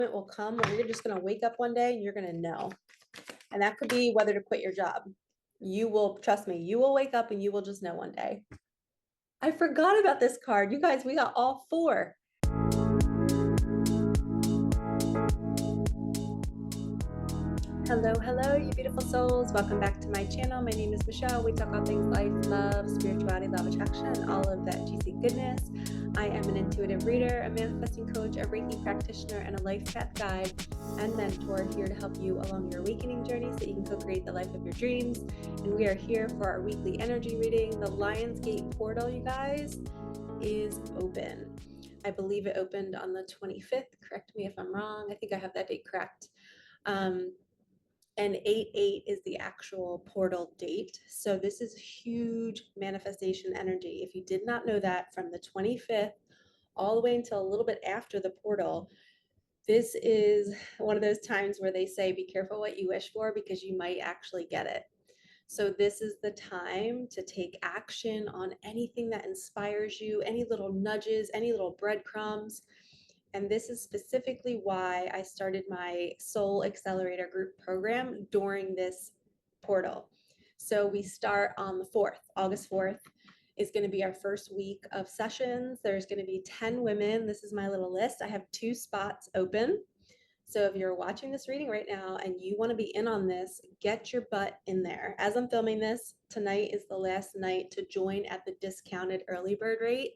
It will come where you're just going to wake up one day and you're going to know. And that could be whether to quit your job. You will, trust me, you will wake up and you will just know one day. I forgot about this card. You guys, we got all four. Hello, hello, you beautiful souls. Welcome back to my channel. My name is Michelle. We talk all things life, love, spirituality, love, attraction, all of that juicy goodness. I am an intuitive reader, a manifesting coach, a Reiki practitioner, and a life path guide and mentor here to help you along your awakening journey so that you can co-create the life of your dreams. And we are here for our weekly energy reading. The Lionsgate portal, you guys, is open. I believe it opened on the 25th. Correct me if I'm wrong. I think I have that date correct. And 8/8 is the actual portal date. So this is huge manifestation energy. If you did not know that, from the 25th all the way until a little bit after the portal, this is one of those times where they say, be careful what you wish for because you might actually get it. So this is the time to take action on anything that inspires you, any little nudges, any little breadcrumbs. And this is specifically why I started my Soul Accelerator group program during this portal. So we start on the 4th, August 4th is going to be our first week of sessions. There's going to be 10 women. This is my little list. I have 2 spots open. So if you're watching this reading right now and you want to be in on this, get your butt in there. As I'm filming this, tonight is the last night to join at the discounted early bird rate.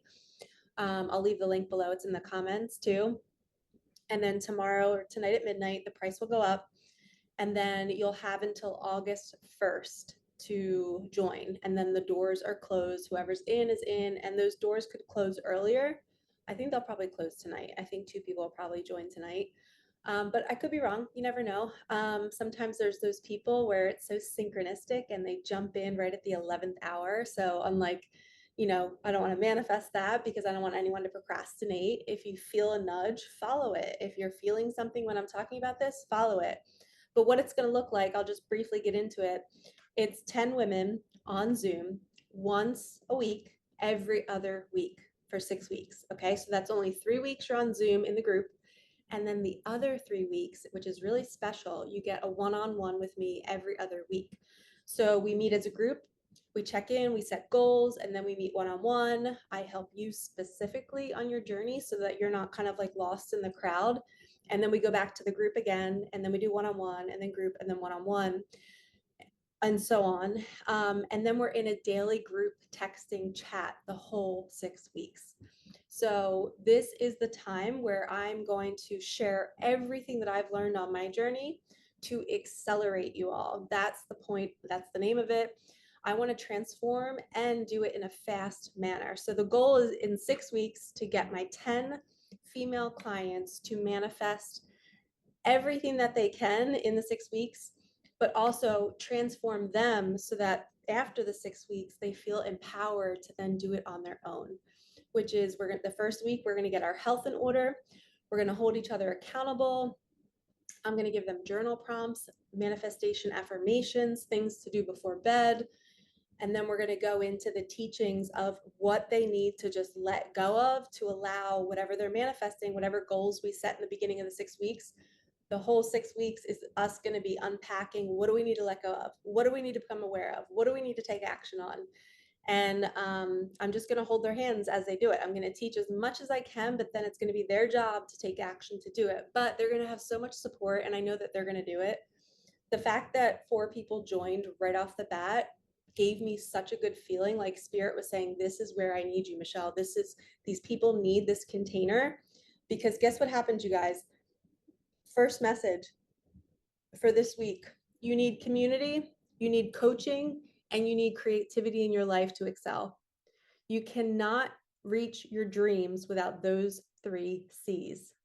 I'll leave the link below. It's in the comments too. And then tomorrow or tonight at midnight, the price will go up. And then you'll have until August 1st to join. And then the doors are closed. Whoever's in is in. And those doors could close earlier. I think they'll probably close tonight. I think 2 people will probably join tonight. But I could be wrong. You never know. Sometimes there's those people where it's so synchronistic and they jump in right at the 11th hour. So I'm like, I don't want to manifest that because I don't want anyone to procrastinate. If you feel a nudge, follow it. If you're feeling something when I'm talking about this, follow it. But what it's going to look like, I'll just briefly get into it. It's 10 women on Zoom once a week, every other week for 6 weeks. Okay, so that's only 3 weeks you're on Zoom in the group. And then the other 3 weeks, which is really special, you get a one-on-one with me every other week. So we meet as a group, we check in, we set goals, and then we meet one-on-one. I help you specifically on your journey so that you're not kind of like lost in the crowd. And then we go back to the group again, and then we do one-on-one, and then group, and then one-on-one, and so on. And then we're in a daily group texting chat the whole 6 weeks. So this is the time where I'm going to share everything that I've learned on my journey to accelerate you all. That's the point. That's the name of it. I want to transform and do it in a fast manner. So the goal is in 6 weeks to get my 10 female clients to manifest everything that they can in the 6 weeks, but also transform them so that after the 6 weeks, they feel empowered to then do it on their own, which is the first week, we're going to get our health in order. We're going to hold each other accountable. I'm going to give them journal prompts, manifestation affirmations, things to do before bed. And then we're going to go into the teachings of what they need to just let go of to allow whatever they're manifesting, whatever goals we set in the beginning of the 6 weeks. The whole 6 weeks is us going to be unpacking, what do we need to let go of? What do we need to become aware of? What do we need to take action on? And I'm just going to hold their hands as they do it. I'm going to teach as much as I can, but then it's going to be their job to take action to do it. But they're going to have so much support, and I know that they're going to do it. The fact that 4 people joined right off the bat gave me such a good feeling, like Spirit was saying, this is where I need you, Michelle. These people need this container, because guess what happens, you guys? First message for this week, you need community, you need coaching, and you need creativity in your life to excel. You cannot reach your dreams without those 3 C's.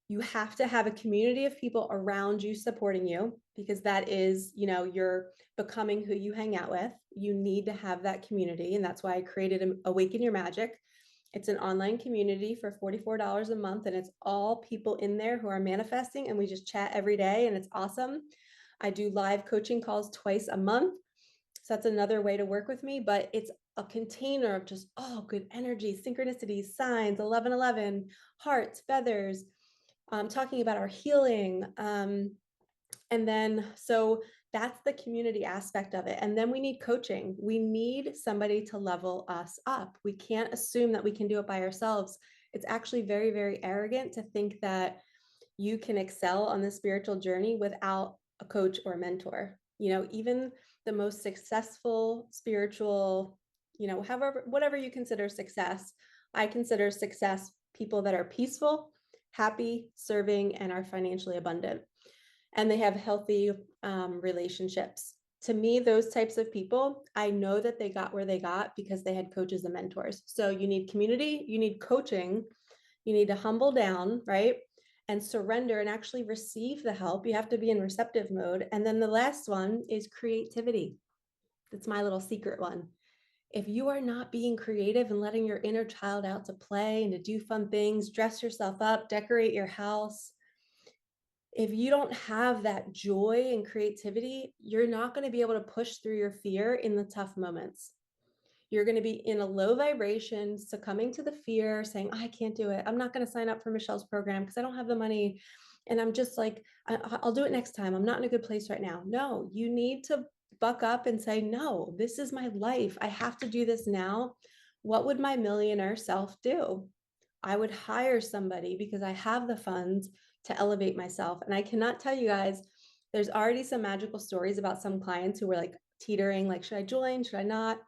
You have to have a community of people around you supporting you, because that is, you're becoming who you hang out with. You need to have that community. And that's why I created Awaken Your Magic. It's an online community for $44 a month, and it's all people in there who are manifesting, and we just chat every day, and it's awesome. I do live coaching calls twice a month. So that's another way to work with me, but it's a container of just, good energy, synchronicities, signs, 1111, hearts, feathers, talking about our healing. And then, so that's the community aspect of it. And then we need coaching. We need somebody to level us up. We can't assume that we can do it by ourselves. It's actually very, very arrogant to think that you can excel on the spiritual journey without a coach or a mentor. You know, even the most successful spiritual, you know, however, whatever you consider success, I consider success people that are peaceful, happy, serving, and are financially abundant. And they have healthy relationships. To me, those types of people, I know that they got where they got because they had coaches and mentors. So you need community, you need coaching, you need to humble down, right? And surrender and actually receive the help. You have to be in receptive mode. And then the last one is creativity. That's my little secret one. If you are not being creative and letting your inner child out to play and to do fun things, dress yourself up, decorate your house, if you don't have that joy and creativity, you're not going to be able to push through your fear in the tough moments. You're going to be in a low vibration, succumbing to the fear, saying, I can't do it. I'm not going to sign up for Michelle's program because I don't have the money. And I'm just like, I'll do it next time. I'm not in a good place right now. No, you need to buck up and say, no, this is my life. I have to do this now. What would my millionaire self do? I would hire somebody because I have the funds to elevate myself. And I cannot tell you guys, there's already some magical stories about some clients who were like teetering, like, should I join? Should I not?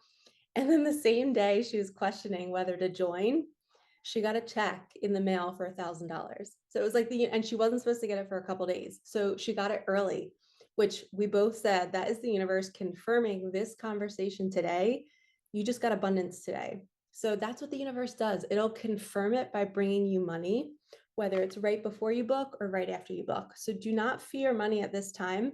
And then the same day she was questioning whether to join, she got a check in the mail for $1,000. So it was like and she wasn't supposed to get it for a couple of days. So she got it early, which we both said that is the universe confirming this conversation today. You just got abundance today. So that's what the universe does. It'll confirm it by bringing you money, whether it's right before you book or right after you book. So do not fear money at this time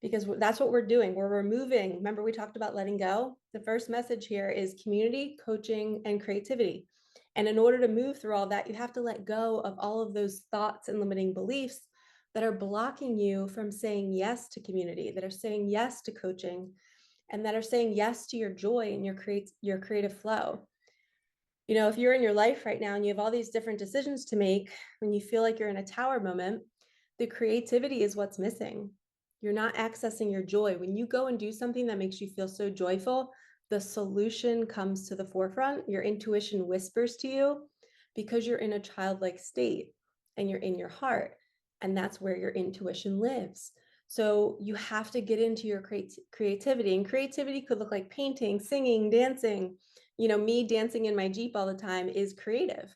because that's what we're doing. We're removing, remember we talked about letting go? The first message here is community, coaching, and creativity. And in order to move through all that, you have to let go of all of those thoughts and limiting beliefs that are blocking you from saying yes to community, that are saying yes to coaching, and that are saying yes to your joy and your creative flow. You know, if you're in your life right now and you have all these different decisions to make, when you feel like you're in a tower moment, the creativity is what's missing. You're not accessing your joy. When you go and do something that makes you feel so joyful, the solution comes to the forefront. Your intuition whispers to you because you're in a childlike state and you're in your heart. And that's where your intuition lives. So you have to get into your creativity. And creativity could look like painting, singing, dancing. You know, me dancing in my Jeep all the time is creative.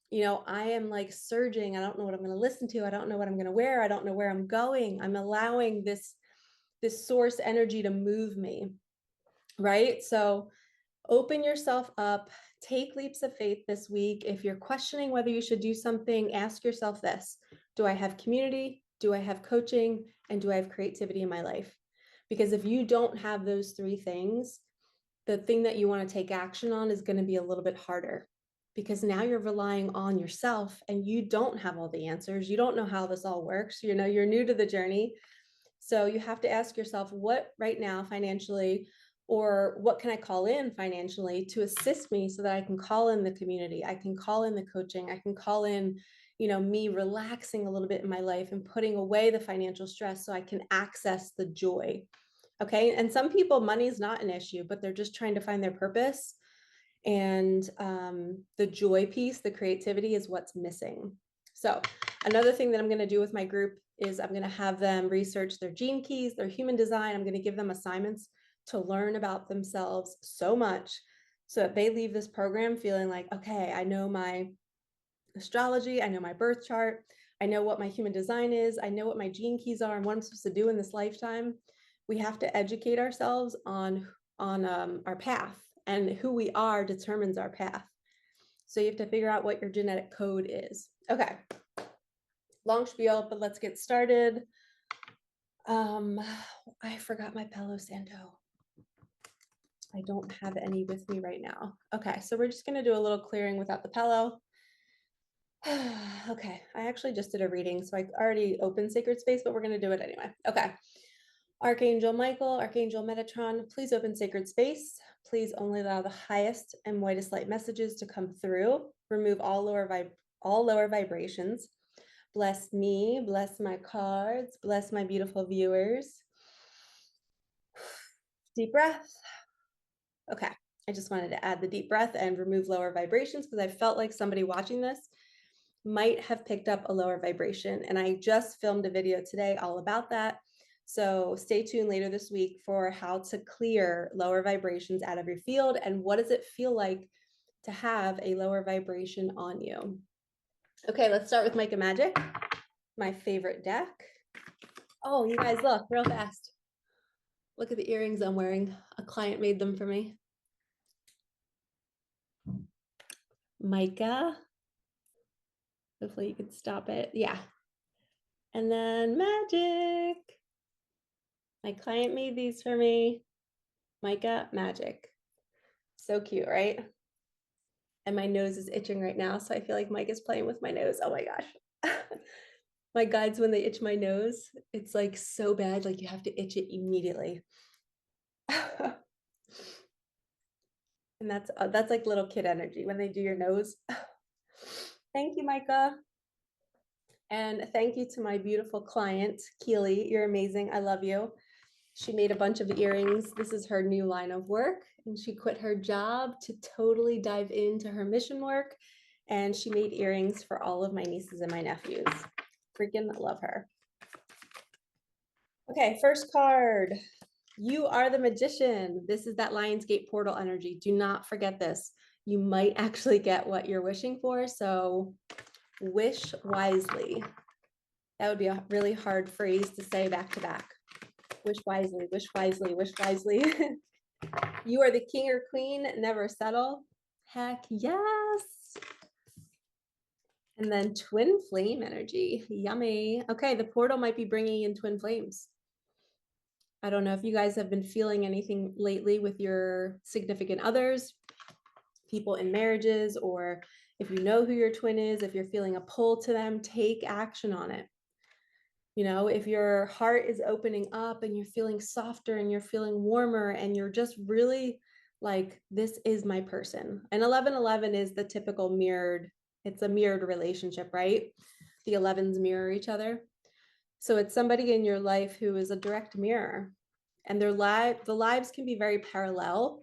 You know, I am like surging. I don't know what I'm going to listen to. I don't know what I'm going to wear. I don't know where I'm going. I'm allowing this source energy to move me, right? So open yourself up, take leaps of faith this week. If you're questioning whether you should do something, ask yourself this: do I have community? Do I have coaching? And do I have creativity in my life? Because if you don't have those three things, the thing that you want to take action on is going to be a little bit harder, because now you're relying on yourself and you don't have all the answers. You don't know how this all works. You know, you're new to the journey. So you have to ask yourself, what right now financially, or what can I call in financially to assist me so that I can call in the community? I can call in the coaching. I can call in, you know, me relaxing a little bit in my life and putting away the financial stress so I can access the joy. Okay. And some people, money is not an issue, but they're just trying to find their purpose. And the joy piece, the creativity is what's missing. So another thing that I'm going to do with my group is I'm going to have them research their gene keys, their human design. I'm going to give them assignments to learn about themselves so much so that they leave this program feeling like, okay, I know my astrology, I know my birth chart, I know what my human design is, I know what my gene keys are and what I'm supposed to do in this lifetime. We have to educate ourselves on our path, and who we are determines our path. So you have to figure out what your genetic code is. Okay, long spiel, but let's get started. I forgot my Palo Santo. I don't have any with me right now. Okay, so we're just gonna do a little clearing without the Palo. Okay, I actually just did a reading, so I already opened Sacred Space, but we're gonna do it anyway. Okay. Archangel Michael, Archangel Metatron, please open sacred space. Please only allow the highest and whitest light messages to come through. Remove all lower vibrations. Bless me, bless my cards, bless my beautiful viewers. Deep breath. Okay, I just wanted to add the deep breath and remove lower vibrations because I felt like somebody watching this might have picked up a lower vibration. And I just filmed a video today all about that. So stay tuned later this week for how to clear lower vibrations out of your field and what does it feel like to have a lower vibration on you. Okay, let's start with Micah Magic, my favorite deck. Oh, you guys, look real fast. Look at the earrings I'm wearing. A client made them for me. Micah. Hopefully you can stop it. Yeah. And then magic. My client made these for me. Micah Magic. So cute, right? And my nose is itching right now, so I feel like Mike is playing with my nose. Oh my gosh. My guides, when they itch my nose, it's like so bad, like you have to itch it immediately. And that's like little kid energy when they do your nose. Thank you, Micah. And thank you to my beautiful client, Keely. You're amazing. I love you. She made a bunch of earrings. This is her new line of work. And she quit her job to totally dive into her mission work. And she made earrings for all of my nieces and my nephews. Freaking love her. Okay, first card. You are the magician. This is that Lionsgate portal energy. Do not forget this. You might actually get what you're wishing for. So wish wisely. That would be a really hard phrase to say back to back. Wish wisely, wish wisely, wish wisely. You are the king or queen, never settle. Heck yes. And then twin flame energy. Yummy. Okay, the portal might be bringing in twin flames. I don't know if you guys have been feeling anything lately with your significant others, people in marriages, or if you know who your twin is, if you're feeling a pull to them, take action on it. You know, if your heart is opening up and you're feeling softer and you're feeling warmer and you're just really like, this is my person. And 1111 is the typical mirrored, it's a mirrored relationship, right? The 11s mirror each other. So it's somebody in your life who is a direct mirror, and the lives can be very parallel.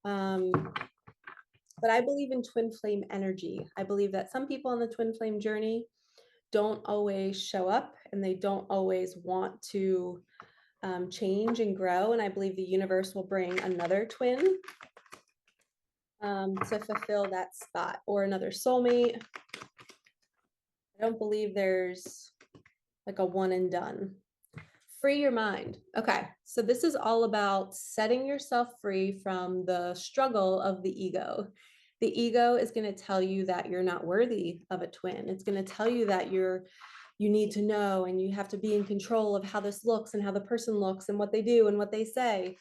But I believe in twin flame energy. I believe that some people on the twin flame journey don't always show up and they don't always want to change and grow. And I believe the universe will bring another twin to fulfill that spot, or another soulmate. I don't believe there's like a one and done. Free your mind. Okay, so this is all about setting yourself free from the struggle of the ego. The ego is going to tell you that you're not worthy of a twin. It's going to tell you that you need to know and you have to be in control of how this looks and how the person looks and what they do and what they say.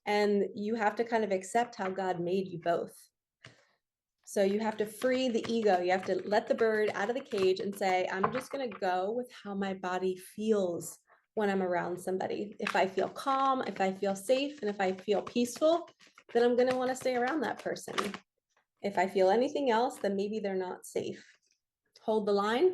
And you have to kind of accept how God made you both. So you have to free the ego. You have to let the bird out of the cage and say, I'm just going to go with how my body feels when I'm around somebody. If I feel calm, if I feel safe, and if I feel peaceful, then I'm going to want to stay around that person. If I feel anything else, then maybe they're not safe. Hold the line.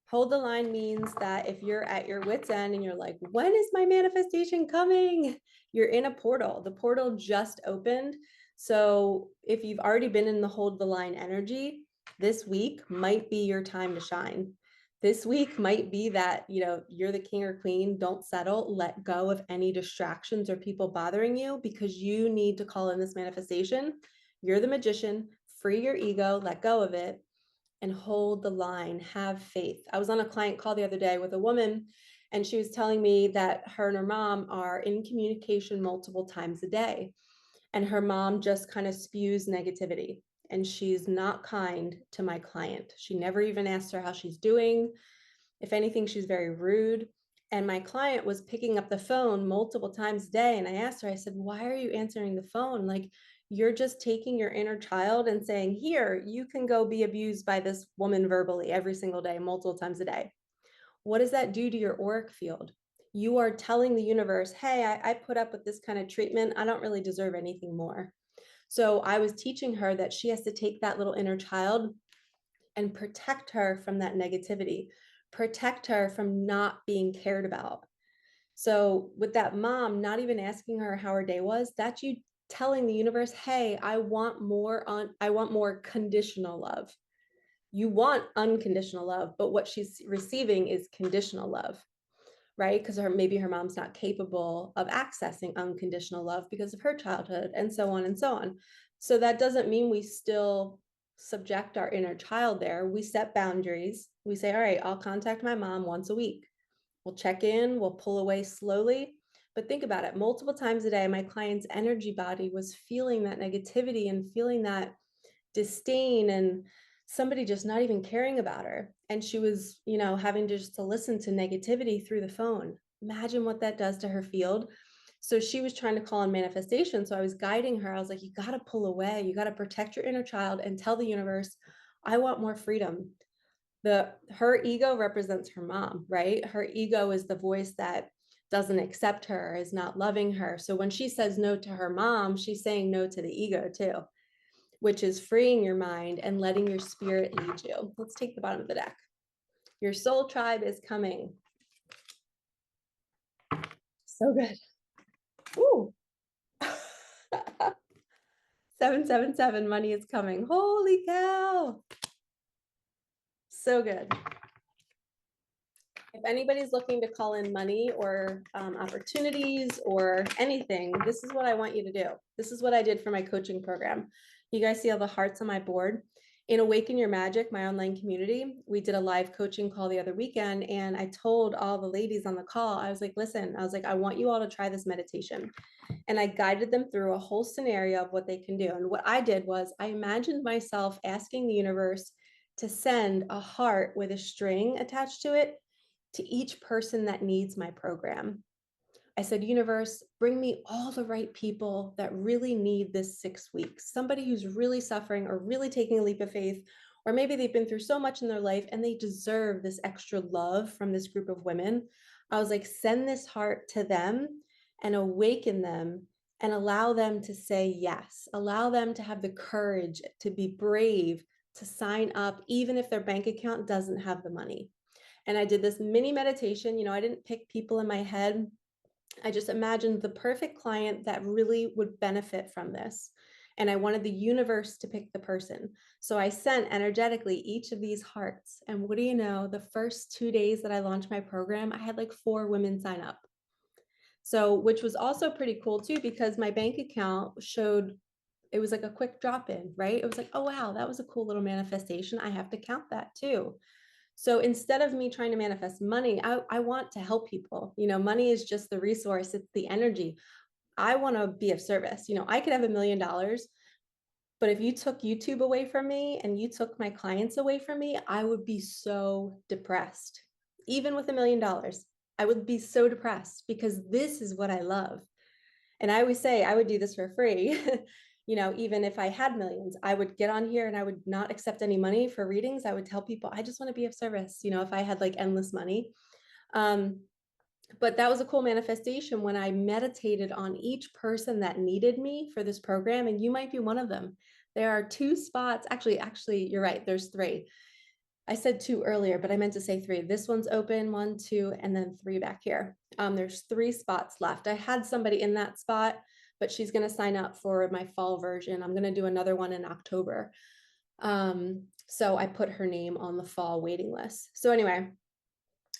Hold the line means that if you're at your wit's end and you're like, when is my manifestation coming? You're in a portal. The portal just opened. So if you've already been in the hold the line energy, this week might be your time to shine. This week might be that, you're the king or queen. Don't settle. Let go of any distractions or people bothering you, because you need to call in this manifestation. You're the magician. Free your ego. Let go of it. And hold the line, have faith. I was on a client call the other day with a woman, and she was telling me that her and her mom are in communication multiple times a day. And her mom just kind of spews negativity, and she's not kind to my client. She never even asked her how she's doing. If anything, she's very rude. And my client was picking up the phone multiple times a day. And I asked her, I said, why are you answering the phone? Like, you're just taking your inner child and saying, here, you can go be abused by this woman verbally every single day, multiple times a day. What does that do to your auric field? You are telling the universe, hey, I put up with this kind of treatment. I don't really deserve anything more. So I was teaching her that she has to take that little inner child and protect her from that negativity, protect her from not being cared about. So with that mom, not even asking her how her day was, that's you telling the universe, hey, I want more conditional love. You want unconditional love, but what she's receiving is conditional love, right? Because maybe her mom's not capable of accessing unconditional love because of her childhood, and so on and so on. So that doesn't mean we still subject our inner child there. We set boundaries. We say, all right, I'll contact my mom once a week. We'll check in, we'll pull away slowly. But think about it, multiple times a day, my client's energy body was feeling that negativity and feeling that disdain and somebody just not even caring about her. And she was, having just to listen to negativity through the phone. Imagine what that does to her field. So she was trying to call on manifestation. So I was guiding her. I was like, you got to pull away. You got to protect your inner child and tell the universe, I want more freedom. Her ego represents her mom, right? Her ego is the voice that doesn't accept her, is not loving her. So when she says no to her mom, she's saying no to the ego too, which is freeing your mind and letting your spirit lead you. Let's take the bottom of the deck. Your soul tribe is coming. So good. Ooh. 777, money is coming. Holy cow. So good. If anybody's looking to call in money or opportunities or anything, this is what I want you to do. This is what I did for my coaching program. You guys see all the hearts on my board? In Awaken Your Magic, my online community, we did a live coaching call the other weekend, and I told all the ladies on the call, I was like, listen, I want you all to try this meditation. And I guided them through a whole scenario of what they can do. And what I did was I imagined myself asking the universe to send a heart with a string attached to it to each person that needs my program. I said, universe, bring me all the right people that really need this 6 weeks. Somebody who's really suffering or really taking a leap of faith, or maybe they've been through so much in their life and they deserve this extra love from this group of women. I was like, send this heart to them and awaken them and allow them to say yes. Allow them to have the courage to be brave, to sign up, even if their bank account doesn't have the money. And I did this mini meditation. I didn't pick people in my head. I just imagined the perfect client that really would benefit from this. And I wanted the universe to pick the person. So I sent energetically each of these hearts. And what do you know? The first 2 days that I launched my program, I had like 4 women sign up. So, which was also pretty cool too, because my bank account showed it was like a quick drop in, right? It was like, oh, wow, that was a cool little manifestation. I have to count that too. So instead of me trying to manifest money, I want to help people. Money is just the resource, it's the energy. I want to be of service. I could have $1,000,000, but if you took YouTube away from me and you took my clients away from me, I would be so depressed. Even with $1,000,000, I would be so depressed because this is what I love. And I always say I would do this for free. Even if I had millions, I would get on here and I would not accept any money for readings. I would tell people, I just want to be of service, if I had like endless money. But that was a cool manifestation when I meditated on each person that needed me for this program. And you might be one of them. There are 2 spots. Actually, you're right. There's 3. I said 2 earlier, but I meant to say 3. This one's open, 1, 2, and then 3 back here. There's 3 spots left. I had somebody in that spot, but she's going to sign up for my fall version. I'm going to do another one in October. So I put her name on the fall waiting list. So anyway,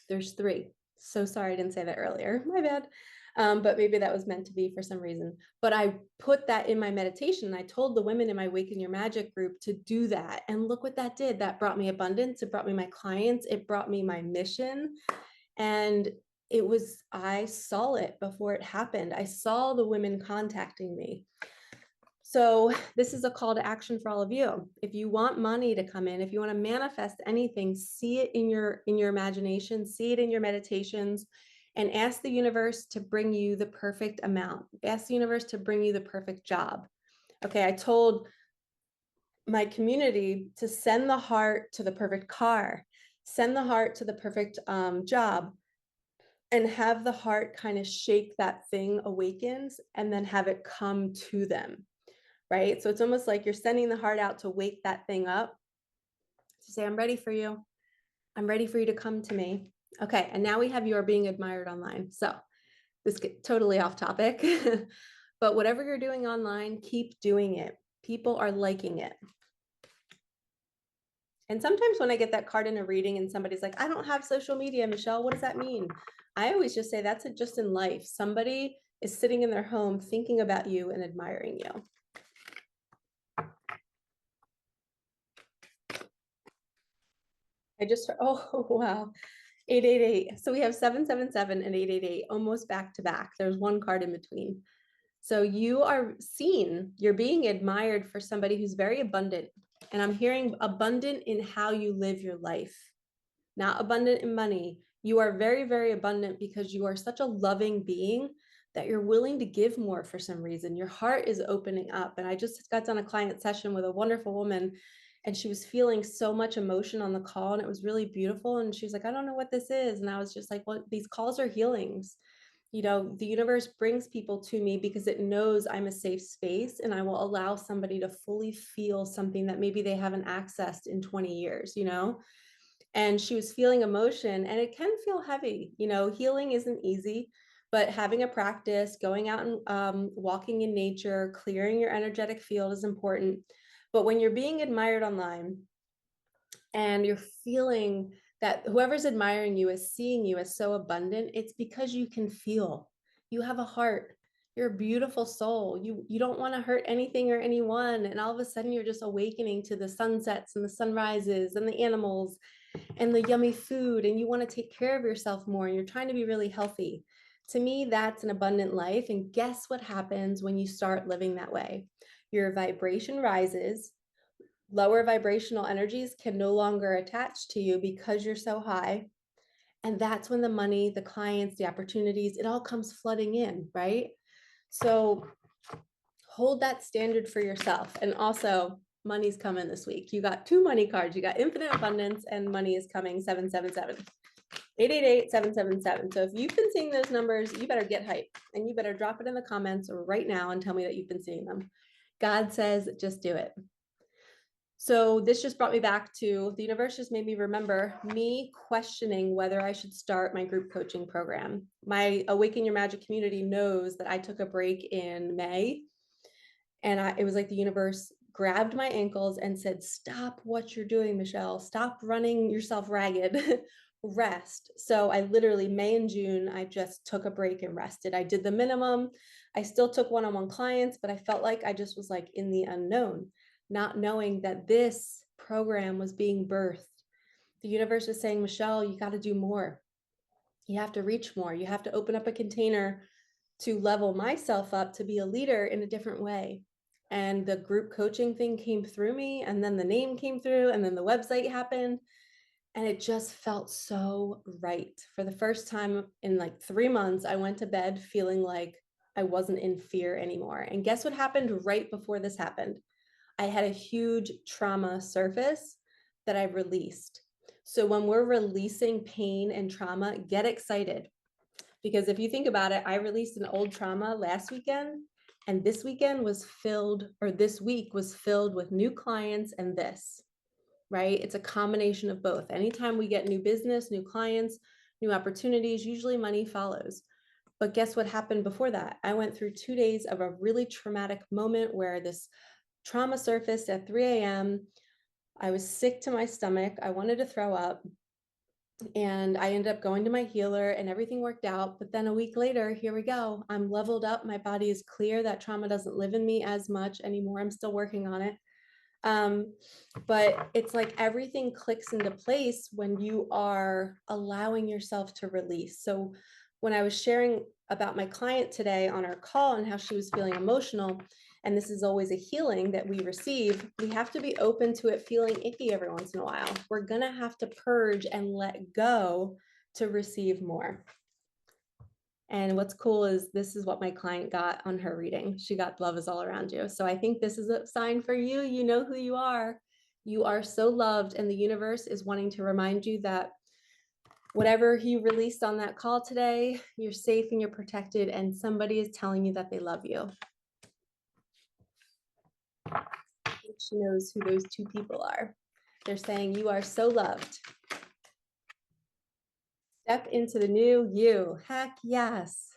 there's 3. So sorry I didn't say that earlier. My bad. But maybe that was meant to be for some reason. But I put that in my meditation. I told the women in my Awaken Your Magic group to do that. And look what that did. That brought me abundance. It brought me my clients. It brought me my mission. And I saw it before it happened. I saw the women contacting me. So this is a call to action for all of you. If you want money to come in, if you want to manifest anything, see it in your imagination, see it in your meditations, and ask the universe to bring you the perfect amount. Ask the universe to bring you the perfect job. Okay, I told my community to send the heart to the perfect car, send the heart to the perfect job, and have the heart kind of shake that thing awakens and then have it come to them. right? So it's almost like you're sending the heart out to wake that thing up, to say, I'm ready for you. I'm ready for you to come to me. Okay, and now we have you are being admired online. So this get totally off topic, but whatever you're doing online, keep doing it. People are liking it. And sometimes when I get that card in a reading and somebody's like, I don't have social media, Michelle, what does that mean? I always just say that's just in life. Somebody is sitting in their home thinking about you and admiring you. I just, oh, wow. 888. So we have 777 and 888 almost back to back. There's one card in between. So you are seen, you're being admired for somebody who's very abundant. And I'm hearing abundant in how you live your life, not abundant in money. You are very, very abundant because you are such a loving being that you're willing to give more for some reason. Your heart is opening up. And I just got done a client session with a wonderful woman, and she was feeling so much emotion on the call, and it was really beautiful. And she was like, I don't know what this is. And I was just like, well, these calls are healings. You know, the universe brings people to me because it knows I'm a safe space, and I will allow somebody to fully feel something that maybe they haven't accessed in 20 years, you know? And she was feeling emotion, and it can feel heavy. You know, healing isn't easy, but having a practice, going out and walking in nature, clearing your energetic field is important. But when you're being admired online and you're feeling that whoever's admiring you is seeing you as so abundant, it's because you can feel. You have a heart. You're a beautiful soul. You don't want to hurt anything or anyone. And all of a sudden you're just awakening to the sunsets and the sunrises and the animals and the yummy food, and you want to take care of yourself more, and you're trying to be really healthy. To me, that's an abundant life. And guess what happens when you start living that way? Your vibration rises. Lower vibrational energies can no longer attach to you because you're so high. And that's when the money, the clients, the opportunities, it all comes flooding in, right? So hold that standard for yourself. And also, money's coming this week. You got two money cards. You got infinite abundance, and money is coming. 777. 888 777. So if you've been seeing those numbers, you better get hype, and you better drop it in the comments right now and tell me that you've been seeing them. God says, just do it. So this just brought me back to the universe, just made me remember me questioning whether I should start my group coaching program. My Awaken Your Magic community knows that I took a break in May, and it was like the universe grabbed my ankles and said, stop what you're doing, Michelle. Stop running yourself ragged. Rest. So I literally, May and June, I just took a break and rested. I did the minimum. I still took one-on-one clients, but I felt like I just was like in the unknown, not knowing that this program was being birthed. The universe is saying, Michelle, you got to do more. You have to reach more. You have to open up a container to level myself up to be a leader in a different way. And the group coaching thing came through me, and then the name came through, and then the website happened. And it just felt so right. For the first time in like 3 months, I went to bed feeling like I wasn't in fear anymore. And guess what happened right before this happened? I had a huge trauma surface that I released. So when we're releasing pain and trauma, get excited. Because if you think about it, I released an old trauma last weekend, and this weekend was filled, or this week was filled with new clients and this, right? It's a combination of both. Anytime we get new business, new clients, new opportunities, usually money follows. But guess what happened before that? I went through 2 days of a really traumatic moment where this trauma surfaced at 3 a.m. I was sick to my stomach. I wanted to throw up. And I ended up going to my healer, and everything worked out. But then a week later, here we go. I'm leveled up. My body is clear. That trauma doesn't live in me as much anymore. I'm still working on it. But it's like everything clicks into place when you are allowing yourself to release. So when I was sharing about my client today on our call and how she was feeling emotional, and this is always a healing that we receive, we have to be open to it feeling icky every once in a while. We're going to have to purge and let go to receive more. And what's cool is this is what my client got on her reading. She got love is all around you. So I think this is a sign for you. You know who you are. You are so loved, and the universe is wanting to remind you that whatever you released on that call today, you're safe and you're protected, and somebody is telling you that they love you. she knows who those two people are. They're saying you are so loved. Step into the new you. Heck yes.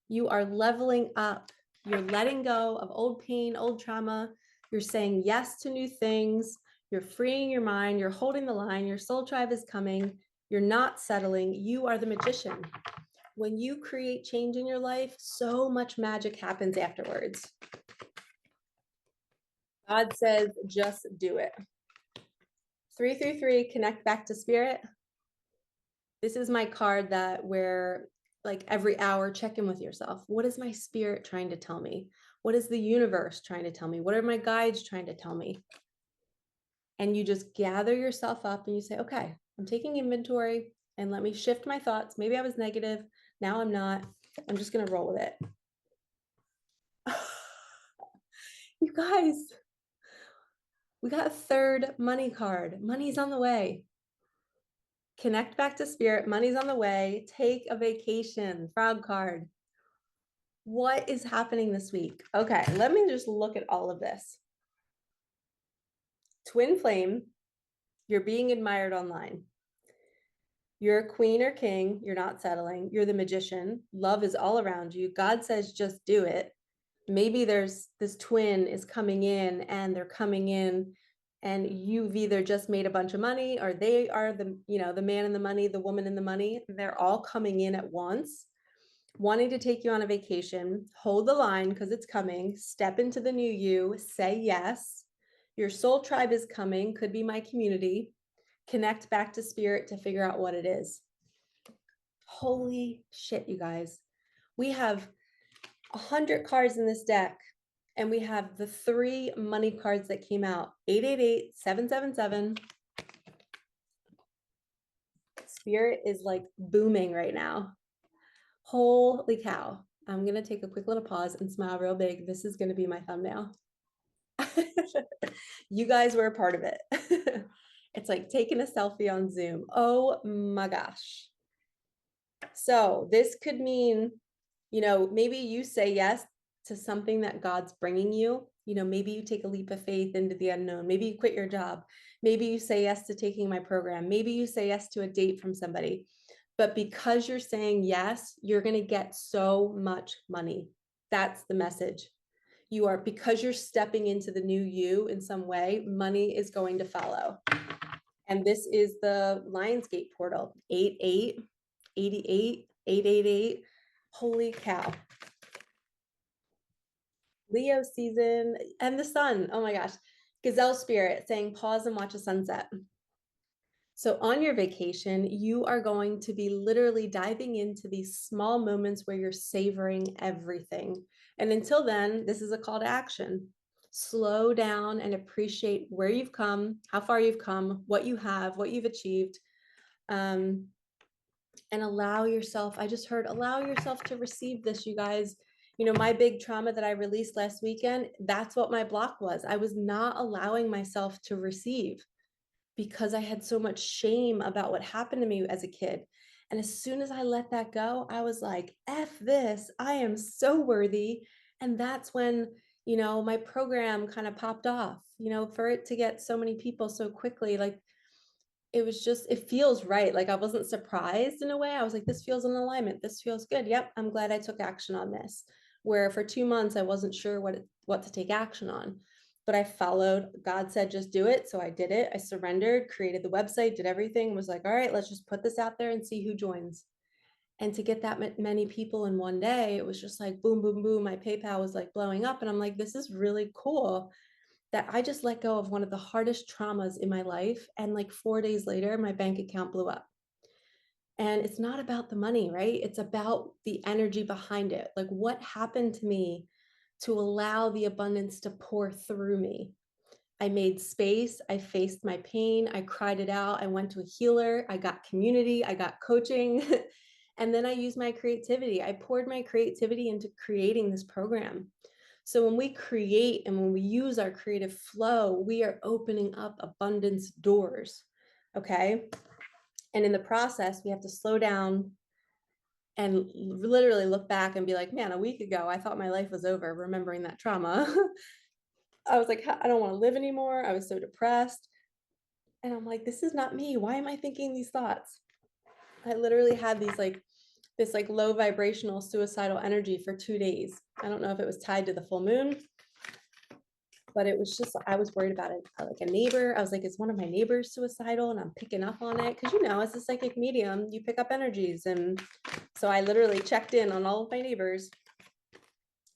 You are leveling up. You're letting go of old pain, old trauma. You're saying yes to new things. You're freeing your mind. You're holding the line. Your soul tribe is coming. You're not settling. You are the magician. When you create change in your life, so much magic happens afterwards. God says, just do it. 333, connect back to spirit. This is my card that where like every hour check in with yourself. What is my spirit trying to tell me? What is the universe trying to tell me? What are my guides trying to tell me? And you just gather yourself up and you say, okay, I'm taking inventory and let me shift my thoughts. Maybe I was negative. Now I'm not. I'm just going to roll with it. You guys, we got a third money card. Money's on the way. Connect back to spirit. Money's on the way. Take a vacation. Frog card. What is happening this week? Okay, let me just look at all of this. Twin flame, you're being admired online. You're a queen or king. You're not settling. You're the magician. Love is all around you. God says, just do it. Maybe there's this twin is coming in and they're coming in and you've either just made a bunch of money or they are the, you know, the man in the money, the woman in the money. They're all coming in at once, wanting to take you on a vacation. Hold the line because it's coming. Step into the new you. Say yes. Your soul tribe is coming. Could be my community. Connect back to spirit to figure out what it is. Holy shit, you guys. We have 100 cards in this deck, and we have the 3 money cards that came out, 888, 777. Spirit is like booming right now. Holy cow. I'm going to take a quick little pause and smile real big. This is going to be my thumbnail. You guys were a part of it. It's like taking a selfie on Zoom. Oh my gosh. So this could mean, you know, maybe you say yes to something that God's bringing you. You know, maybe you take a leap of faith into the unknown. Maybe you quit your job. Maybe you say yes to taking my program. Maybe you say yes to a date from somebody. But because you're saying yes, you're going to get so much money. That's the message. You are, because you're stepping into the new you in some way, money is going to follow. And this is the Lionsgate portal, 88, 88, 888. Holy cow. Leo season and the sun. Oh my gosh. Gazelle spirit saying pause and watch a sunset. So on your vacation, you are going to be literally diving into these small moments where you're savoring everything. And until then, this is a call to action. Slow down and appreciate where you've come, how far you've come, what you have, what you've achieved. And allow yourself, I just heard, allow yourself to receive this, you guys. You know, my big trauma that I released last weekend, that's what my block was. I was not allowing myself to receive because I had so much shame about what happened to me as a kid. And as soon as I let that go, I was like, F this, I am so worthy. And that's when, you know, my program kind of popped off, you know, for it to get so many people so quickly, like it was just, it feels right. Like I wasn't surprised in a way. I was like, this feels in alignment. This feels good. Yep. I'm glad I took action on this. Where for 2 months, I wasn't sure what to take action on, but I followed. God said, just do it. So I did it. I surrendered, created the website, did everything, was like, all right, let's just put this out there and see who joins. And to get that many people in one day, it was just like, boom, boom, boom. My PayPal was like blowing up. And I'm like, this is really cool that I just let go of one of the hardest traumas in my life. And like 4 days later, my bank account blew up. And it's not about the money, right? It's about the energy behind it. Like what happened to me to allow the abundance to pour through me. I made space. I faced my pain. I cried it out. I went to a healer. I got community. I got coaching. And then I used my creativity. I poured my creativity into creating this program. So when we create and when we use our creative flow, we are opening up abundance doors. Okay. And in the process, we have to slow down and literally look back and be like, man, a week ago, I thought my life was over, remembering that trauma. I was like, I don't want to live anymore. I was so depressed. And I'm like, this is not me. Why am I thinking these thoughts? I literally had this like low vibrational suicidal energy for 2 days. I don't know if it was tied to the full moon, but it was just, I was worried about it. Like a neighbor, I was like, is one of my neighbors suicidal? And I'm picking up on it. Cause as a psychic medium, you pick up energies. And so I literally checked in on all of my neighbors,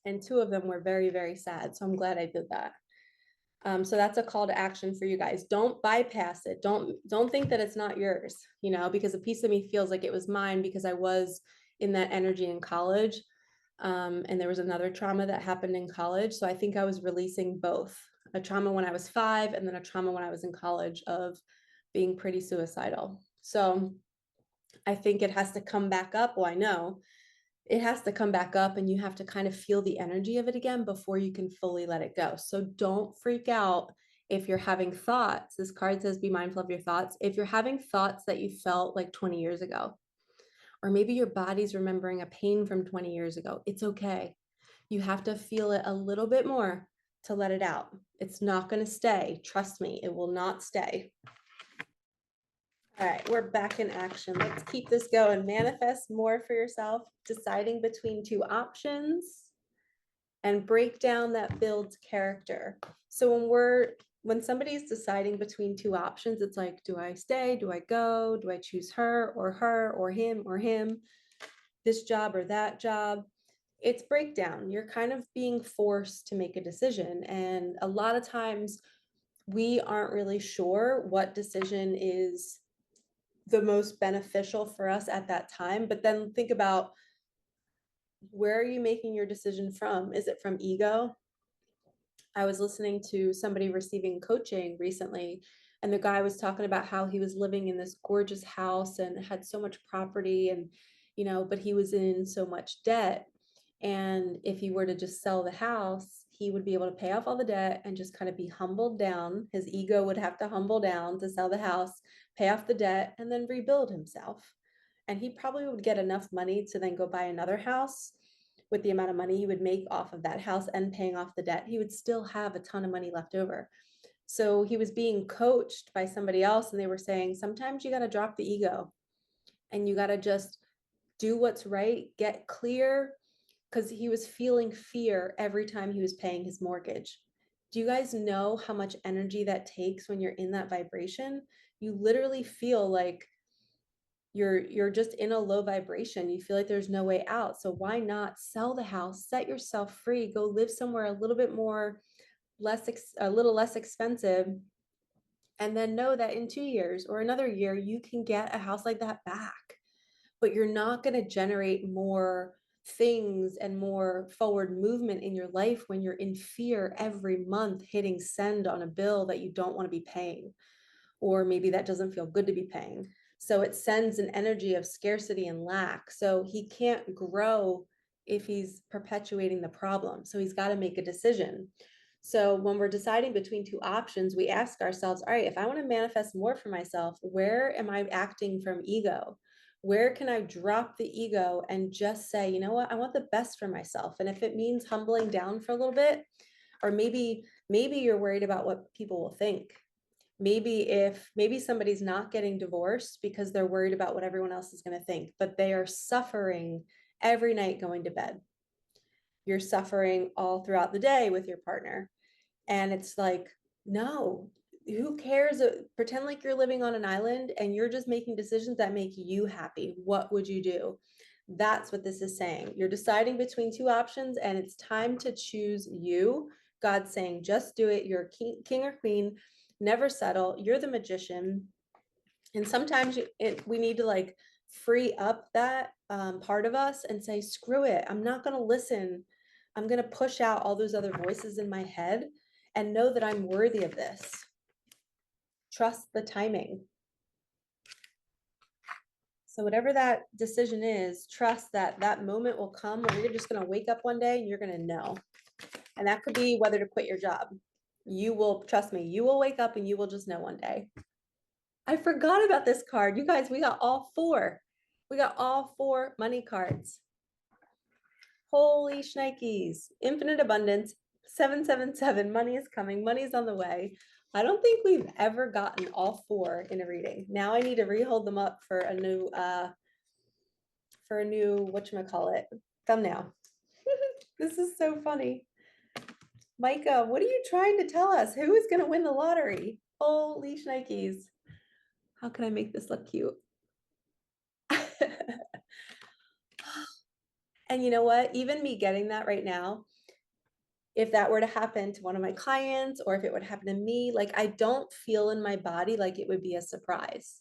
and 2 of them were very, very sad. So I'm glad I did that. So that's a call to action for you guys. Don't bypass it. Don't think that it's not yours, because a piece of me feels like it was mine because I was in that energy in college. And there was another trauma that happened in college. So I think I was releasing both a trauma when I was 5 and then a trauma when I was in college of being pretty suicidal. So I think it has to come back up. Well, I know it has to come back up, and you have to kind of feel the energy of it again before you can fully let it go. So don't freak out if you're having thoughts. This card says be mindful of your thoughts. If you're having thoughts that you felt like 20 years ago, or maybe your body's remembering a pain from 20 years ago, it's okay. You have to feel it a little bit more to let it out. It's not going to stay. Trust me, it will not stay. All right, we're back in action. Let's keep this going. Manifest more for yourself, deciding between 2 options, and breakdown that builds character. So when somebody's deciding between 2 options, it's like, do I stay? Do I go? Do I choose her or him, this job or that job? It's breakdown. You're kind of being forced to make a decision. And a lot of times we aren't really sure what decision is the most beneficial for us at that time. But then think about, where are you making your decision from? Is it from ego? I was listening to somebody receiving coaching recently, and the guy was talking about how he was living in this gorgeous house and had so much property, and but he was in so much debt. And if he were to just sell the house, he would be able to pay off all the debt and just kind of be humbled down. His ego would have to humble down to sell the house, pay off the debt, and then rebuild himself. And he probably would get enough money to then go buy another house. With the amount of money he would make off of that house and paying off the debt, he would still have a ton of money left over. So he was being coached by somebody else, and they were saying, sometimes you got to drop the ego and you got to just do what's right, get clear, because he was feeling fear every time he was paying his mortgage. Do you guys know how much energy that takes when you're in that vibration? You literally feel like you're just in a low vibration. You feel like there's no way out. So why not sell the house, set yourself free, go live somewhere a little bit more a little less expensive, and then know that in 2 years or another year you can get a house like that back. But you're not going to generate more things and more forward movement in your life when you're in fear every month hitting send on a bill that you don't want to be paying, or maybe that doesn't feel good to be paying. So it sends an energy of scarcity and lack. So he can't grow if he's perpetuating the problem. So he's got to make a decision. So when we're deciding between 2 options, we ask ourselves, all right, if I want to manifest more for myself, where am I acting from ego? Where can I drop the ego and just say, you know what, I want the best for myself. And if it means humbling down for a little bit, or maybe you're worried about what people will think. Maybe somebody's not getting divorced because they're worried about what everyone else is going to think, but they are suffering every night going to bed. You're suffering all throughout the day with your partner. And it's like, no, who cares? Pretend like you're living on an island and you're just making decisions that make you happy. What would you do? That's what this is saying. You're deciding between 2 options, and it's time to choose you. God's saying, just do it. You're king or queen. Never settle. You're the magician. And sometimes we need to like free up that part of us and say, screw it. I'm not going to listen. I'm going to push out all those other voices in my head and know that I'm worthy of this. Trust the timing. So whatever that decision is, trust that that moment will come where you're just going to wake up one day and you're going to know. And that could be whether to quit your job. You will, trust me, you will wake up and you will just know one day. I forgot about this card. You guys, we got all 4. We got all 4 money cards. Holy shnikes. Infinite abundance, 777, money is coming, money's on the way. I don't think we've ever gotten all four in a reading. Now I need to re-hold them up for a new whatchamacallit, thumbnail. This is so funny. Micah, what are you trying to tell us? Who is going to win the lottery? Holy shnikes. How can I make this look cute? And you know what? Even me getting that right now, if that were to happen to one of my clients or if it would happen to me, like I don't feel in my body like it would be a surprise.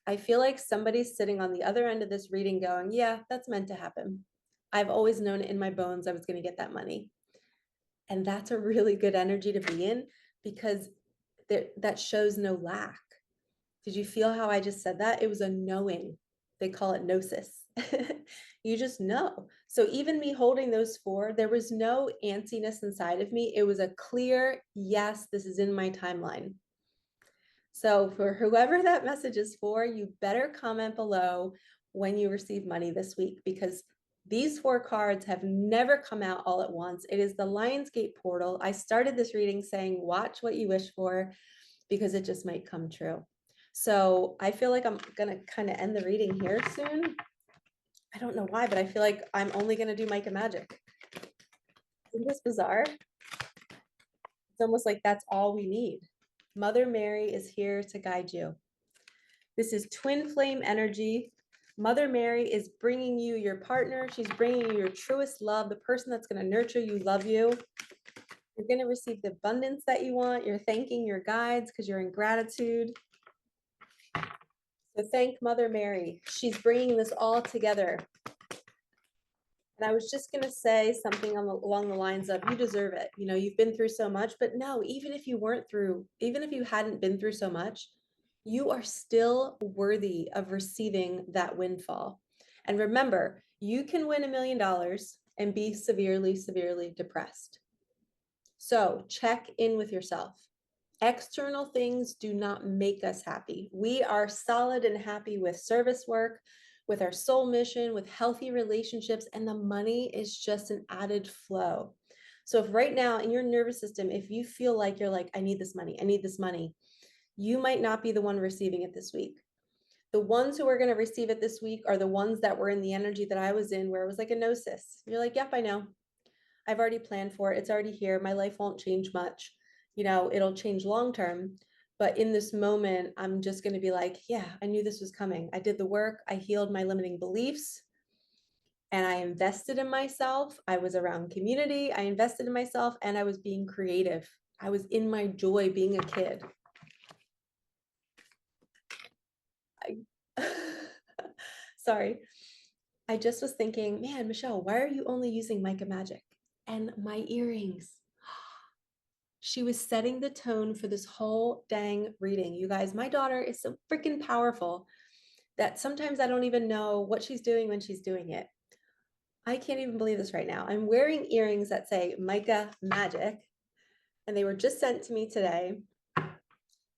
I feel like somebody's sitting on the other end of this reading going, yeah, that's meant to happen. I've always known in my bones I was going to get that money. And that's a really good energy to be in because that shows no lack. Did you feel how I just said that? It was a knowing. They call it gnosis. You just know. So even me holding those four, there was no antsiness inside of me. It was a clear, yes, this is in my timeline. So for whoever that message is for, you better comment below when you receive money this week, because these four cards have never come out all at once. It is the Lionsgate portal. I started this reading saying, watch what you wish for, because it just might come true. So I feel like I'm gonna kind of end the reading here soon. I don't know why, but I feel like I'm only gonna do Micah magic. Isn't this bizarre? It's almost like that's all we need. Mother Mary is here to guide you. This is twin flame energy. Mother Mary is bringing you your partner. She's bringing you your truest love, the person that's going to nurture you, love you. You're going to receive the abundance that you want. You're thanking your guides because you're in gratitude. So thank Mother Mary. She's bringing this all together. And I was just going to say something along the lines of, you deserve it. You know, you've been through so much, but no, even if you hadn't been through so much, you are still worthy of receiving that windfall. And remember, you can win $1 million and be severely, severely depressed. So check in with yourself. External things do not make us happy. We are solid and happy with service work, with our soul mission, with healthy relationships, and the money is just an added flow. So if right now in your nervous system, if you feel like you're like, I need this money, you might not be the one receiving it this week. The ones who are going to receive it this week are the ones that were in the energy that I was in, where it was like a gnosis. You're like, yep, I know. I've already planned for it. It's already here. My life won't change much. You know, it'll change long term. But in this moment, I'm just going to be like, yeah, I knew this was coming. I did the work. I healed my limiting beliefs and I invested in myself. I was around community. I invested in myself and I was being creative. I was in my joy being a kid. Sorry. I just was thinking, man, Michelle, why are you only using Micah Magic? And my earrings. She was setting the tone for this whole dang reading. You guys, my daughter is so freaking powerful that sometimes I don't even know what she's doing when she's doing it. I can't even believe this right now. I'm wearing earrings that say Micah Magic, and they were just sent to me today.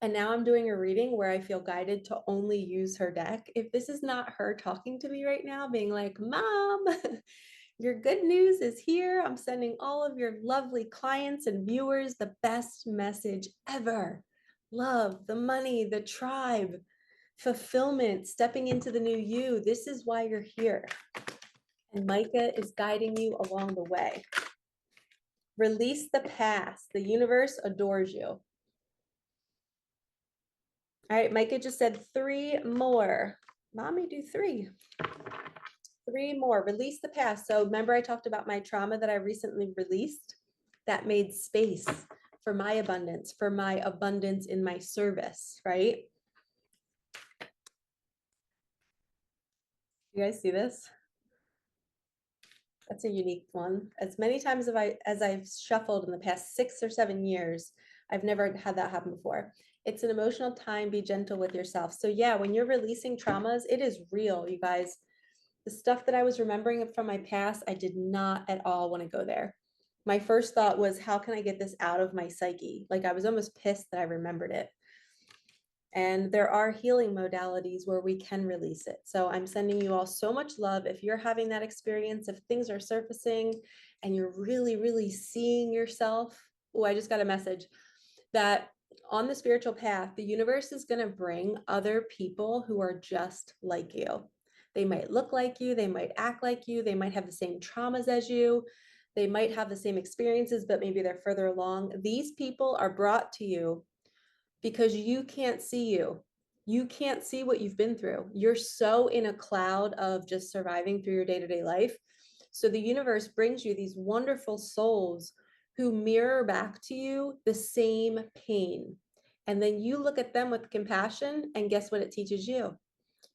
And now I'm doing a reading where I feel guided to only use her deck. If this is not her talking to me right now, being like, Mom, your good news is here. I'm sending all of your lovely clients and viewers the best message ever. Love, the money, the tribe, fulfillment, stepping into the new you. This is why you're here. And Micah is guiding you along the way. Release the past. The universe adores you. All right, Micah just said 3 more. Mommy, do 3. 3 more. Release the past. So remember I talked about my trauma that I recently released? That made space for my abundance in my service, right? You guys see this? That's a unique one. As many times as I've shuffled in the past 6 or 7 years, I've never had that happen before. It's an emotional time. Be gentle with yourself. So yeah, when you're releasing traumas, it is real, you guys. The stuff that I was remembering from my past, I did not at all want to go there. My first thought was, how can I get this out of my psyche? Like I was almost pissed that I remembered it. And there are healing modalities where we can release it. So I'm sending you all so much love. If you're having that experience, if things are surfacing and you're really, really seeing yourself. Oh, I just got a message that on the spiritual path, the universe is going to bring other people who are just like you. They might look like you, they might act like you, they might have the same traumas as you, they might have the same experiences, but maybe they're further along. These people are brought to you because you can't see you. You can't see what you've been through. You're so in a cloud of just surviving through your day-to-day life. So the universe brings you these wonderful souls who mirror back to you the same pain. And then you look at them with compassion, and guess what it teaches you?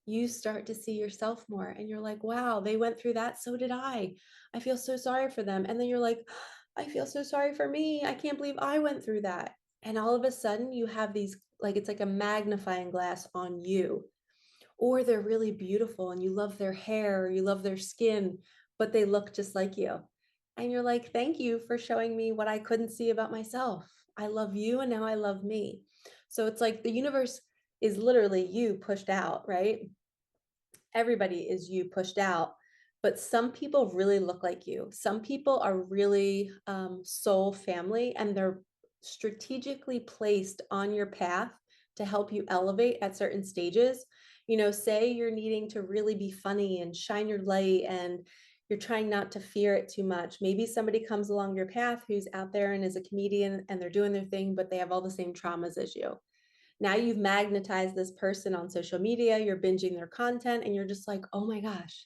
You start to see yourself more, and you're like, wow, they went through that, so did I feel so sorry for them. And then you're like, I feel so sorry for me, I can't believe I went through that. And all of a sudden you have these, like, it's like a magnifying glass on you. Or they're really beautiful and you love their hair, or you love their skin, but they look just like you, and you're like, thank you for showing me what I couldn't see about myself. I love you, and now I love me. So it's like the universe is literally you pushed out, right? Everybody is you pushed out, but some people really look like you. Some people are really soul family, and they're strategically placed on your path to help you elevate at certain stages. You know, say you're needing to really be funny and shine your light, and you're trying not to fear it too much. Maybe somebody comes along your path who's out there and is a comedian and they're doing their thing, but they have all the same traumas as you. Now you've magnetized this person on social media, you're binging their content, and you're just like, oh my gosh,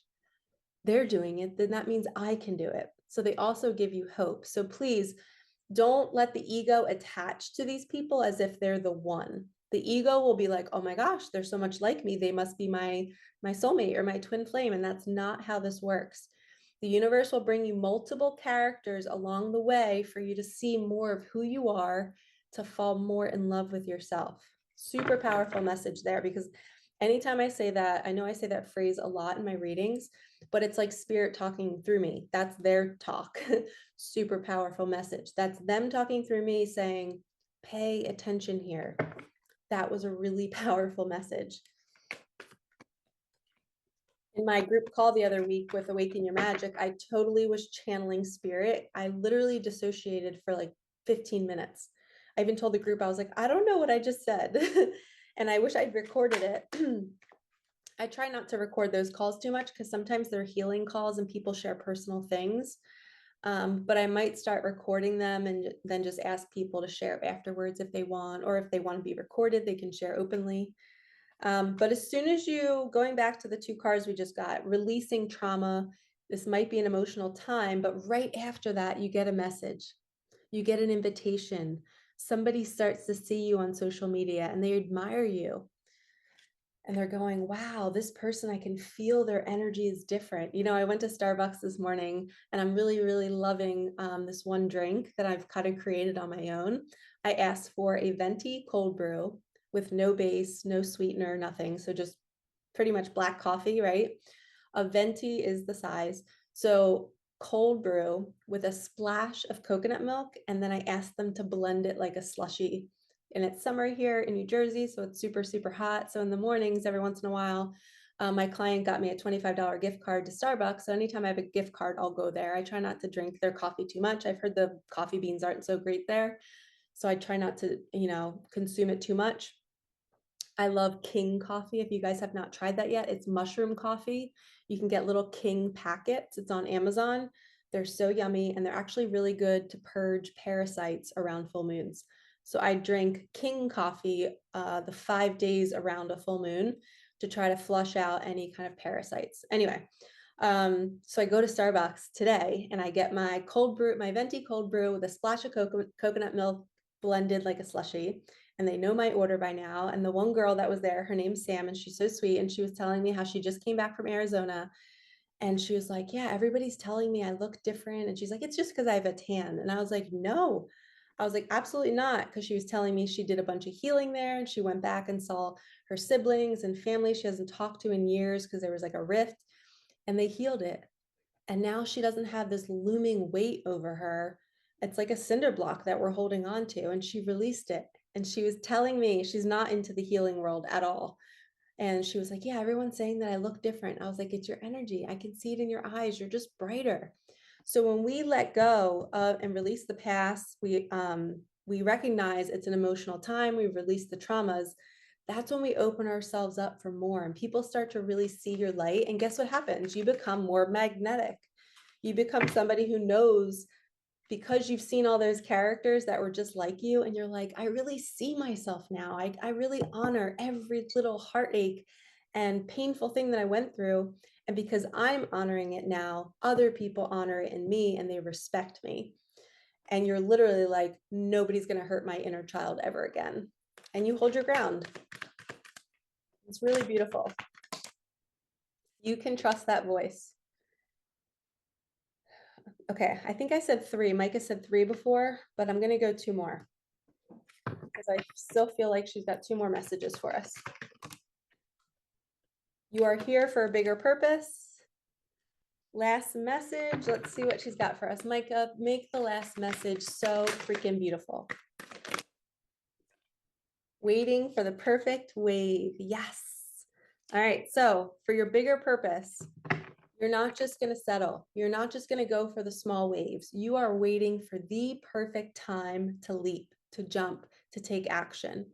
they're doing it, then that means I can do it. So they also give you hope. So please don't let the ego attach to these people as if they're the one. The ego will be like, oh my gosh, they're so much like me, they must be my soulmate or my twin flame. And that's not how this works. The universe will bring you multiple characters along the way for you to see more of who you are, to fall more in love with yourself. Super powerful message there, because anytime I say that, I know I say that phrase a lot in my readings, but it's like spirit talking through me. That's their talk. Super powerful message. That's them talking through me saying, pay attention here. That was a really powerful message. In my group call the other week with Awaken Your Magic, I totally was channeling spirit. I literally dissociated for like 15 minutes. I even told the group, I was like, I don't know what I just said. And I wish I'd recorded it. I try not to record those calls too much because sometimes they're healing calls and people share personal things. But I might start recording them and then just ask people to share afterwards if they want, or if they want to be recorded, they can share openly. But as soon as you, going back to the two cards we just got, releasing trauma, this might be an emotional time, but right after that, you get a message, you get an invitation. Somebody starts to see you on social media and they admire you. And they're going, wow, this person, I can feel their energy is different. You know, I went to Starbucks this morning and I'm really, really loving this one drink that I've kind of created on my own. I asked for a venti cold brew with no base, no sweetener, nothing. So just pretty much black coffee, right? A venti is the size. So cold brew with a splash of coconut milk. And then I asked them to blend it like a slushy. And it's summer here in New Jersey, so it's super, super hot. So in the mornings, every once in a while, my client got me a $25 gift card to Starbucks. So anytime I have a gift card, I'll go there. I try not to drink their coffee too much. I've heard the coffee beans aren't so great there. So I try not to, consume it too much. I love King coffee. If you guys have not tried that yet, it's mushroom coffee. You can get little King packets. It's on Amazon. They're so yummy, and they're actually really good to purge parasites around full moons. So I drink King coffee the 5 days around a full moon to try to flush out any kind of parasites. Anyway, so I go to Starbucks today and I get my cold brew, my venti cold brew with a splash of coconut milk blended like a slushy. And they know my order by now. And the one girl that was there, her name's Sam, and she's so sweet. And she was telling me how she just came back from Arizona. And she was like, yeah, everybody's telling me I look different. And she's like, it's just because I have a tan. And I was like, no. I was like, absolutely not. Because she was telling me she did a bunch of healing there. And she went back and saw her siblings and family she hasn't talked to in years because there was like a rift, and they healed it. And now she doesn't have this looming weight over her. It's like a cinder block that we're holding on to. And she released it. And she was telling me she's not into the healing world at all. And she was like, yeah, everyone's saying that I look different. I was like, it's your energy. I can see it in your eyes. You're just brighter. So when we let go and release the past, we recognize it's an emotional time. We release the traumas. That's when we open ourselves up for more, and people start to really see your light. And guess what happens? You become more magnetic. You become somebody who knows, because you've seen all those characters that were just like you, and you're like, I really see myself now. I really honor every little heartache and painful thing that I went through. And because I'm honoring it now, other people honor it in me and they respect me. And you're literally like, nobody's going to hurt my inner child ever again. And you hold your ground. It's really beautiful. You can trust that voice. Okay, I think I said 3. Micah said 3 before, but I'm going to go 2 more because I still feel like she's got 2 more messages for us. You are here for a bigger purpose. Last message. Let's see what she's got for us. Micah, make the last message so freaking beautiful. Waiting for the perfect wave. Yes. All right. So for your bigger purpose, you're not just going to settle. You're not just going to go for the small waves. You are waiting for the perfect time to leap, to jump, to take action.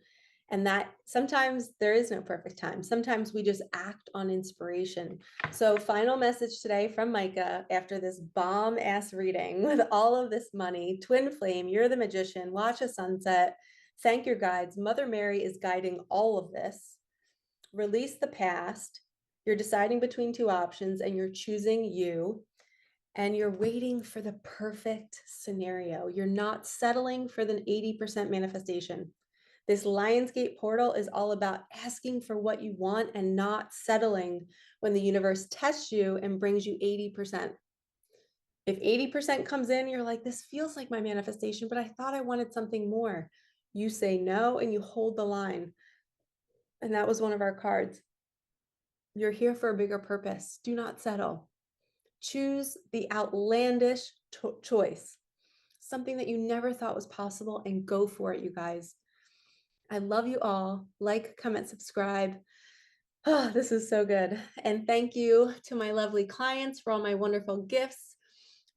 And that sometimes there is no perfect time. Sometimes we just act on inspiration. So final message today from Micah after this bomb ass reading with all of this money. Twin flame, you're the magician. Watch a sunset. Thank your guides. Mother Mary is guiding all of this. Release the past. You're deciding between 2 options and you're choosing you. And you're waiting for the perfect scenario. You're not settling for the 80% manifestation. This Lionsgate portal is all about asking for what you want and not settling when the universe tests you and brings you 80%. If 80% comes in, you're like, this feels like my manifestation, but I thought I wanted something more. You say no and you hold the line. And that was one of our cards. You're here for a bigger purpose. Do not settle. Choose the outlandish choice, something that you never thought was possible, and go for it, you guys. I love you all. Like, comment, subscribe. Oh, this is so good. And thank you to my lovely clients for all my wonderful gifts,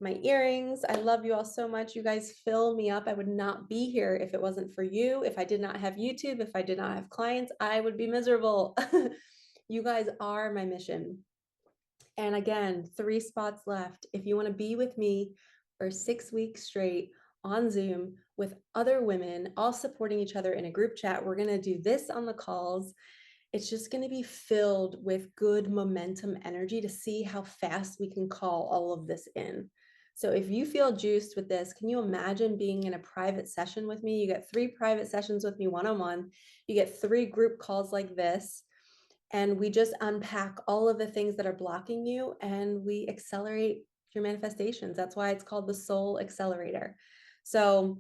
my earrings. I love you all so much. You guys fill me up. I would not be here if it wasn't for you. If I did not have YouTube, if I did not have clients, I would be miserable. You guys are my mission. And again, 3 spots left. If you want to be with me for 6 weeks straight on Zoom with other women, all supporting each other in a group chat, we're going to do this on the calls. It's just going to be filled with good momentum energy to see how fast we can call all of this in. So if you feel juiced with this, can you imagine being in a private session with me? You get 3 private sessions with me one-on-one. You get 3 group calls like this. And we just unpack all of the things that are blocking you and we accelerate your manifestations. That's why it's called the Soul Accelerator. So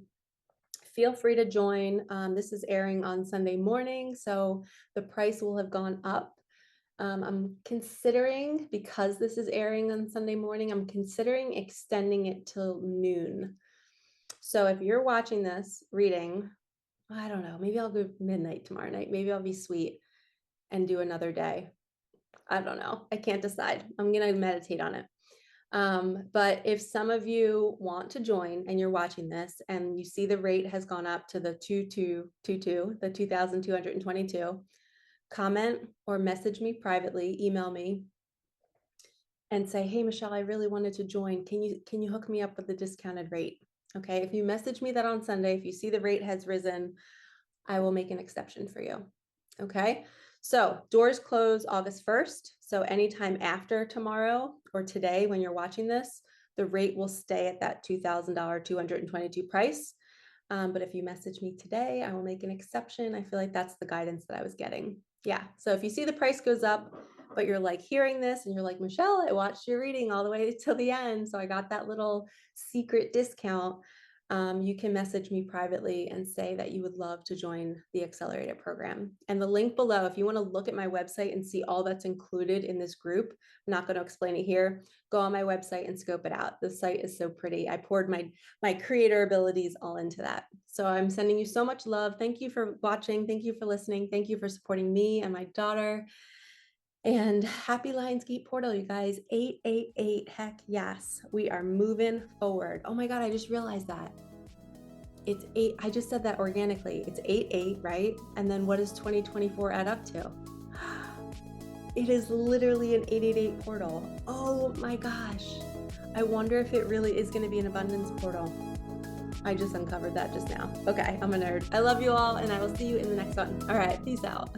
feel free to join. This is airing on Sunday morning, so the price will have gone up. I'm considering, because this is airing on Sunday morning, I'm considering extending it till noon. So if you're watching this reading, I don't know, maybe I'll go midnight tomorrow night. Maybe I'll be sweet and do another day. I don't know. I can't decide. I'm going to meditate on it. But if some of you want to join and you're watching this and you see the rate has gone up to the 2222, the 2,222, comment or message me privately, email me and say, hey, Michelle, I really wanted to join. Can you hook me up with the discounted rate? Okay. If you message me that on Sunday, if you see the rate has risen, I will make an exception for you. Okay. So doors close August 1st. So anytime after tomorrow or today, when you're watching this, the rate will stay at that $2,000, 222 price. But if you message me today, I will make an exception. I feel like that's the guidance that I was getting. Yeah. So if you see the price goes up, but you're like hearing this and you're like, Michelle, I watched your reading all the way till the end. So I got that little secret discount. you can message me privately and say that you would love to join the accelerated program. And the link below, if you want to look at my website and see all that's included in this group, I'm not going to explain it here. Go on my website and scope it out. The site is so pretty. I poured my creator abilities all into that. So I'm sending you so much love. Thank you for watching. Thank you for listening. Thank you for supporting me and my daughter. And happy Lionsgate portal, you guys. 888. Heck yes. We are moving forward. Oh my God, I just realized that. It's 8. I just said that organically. It's 88, right? And then what does 2024 add up to? It is literally an 888 portal. Oh my gosh. I wonder if it really is going to be an abundance portal. I just uncovered that just now. Okay, I'm a nerd. I love you all, and I will see you in the next one. All right, peace out.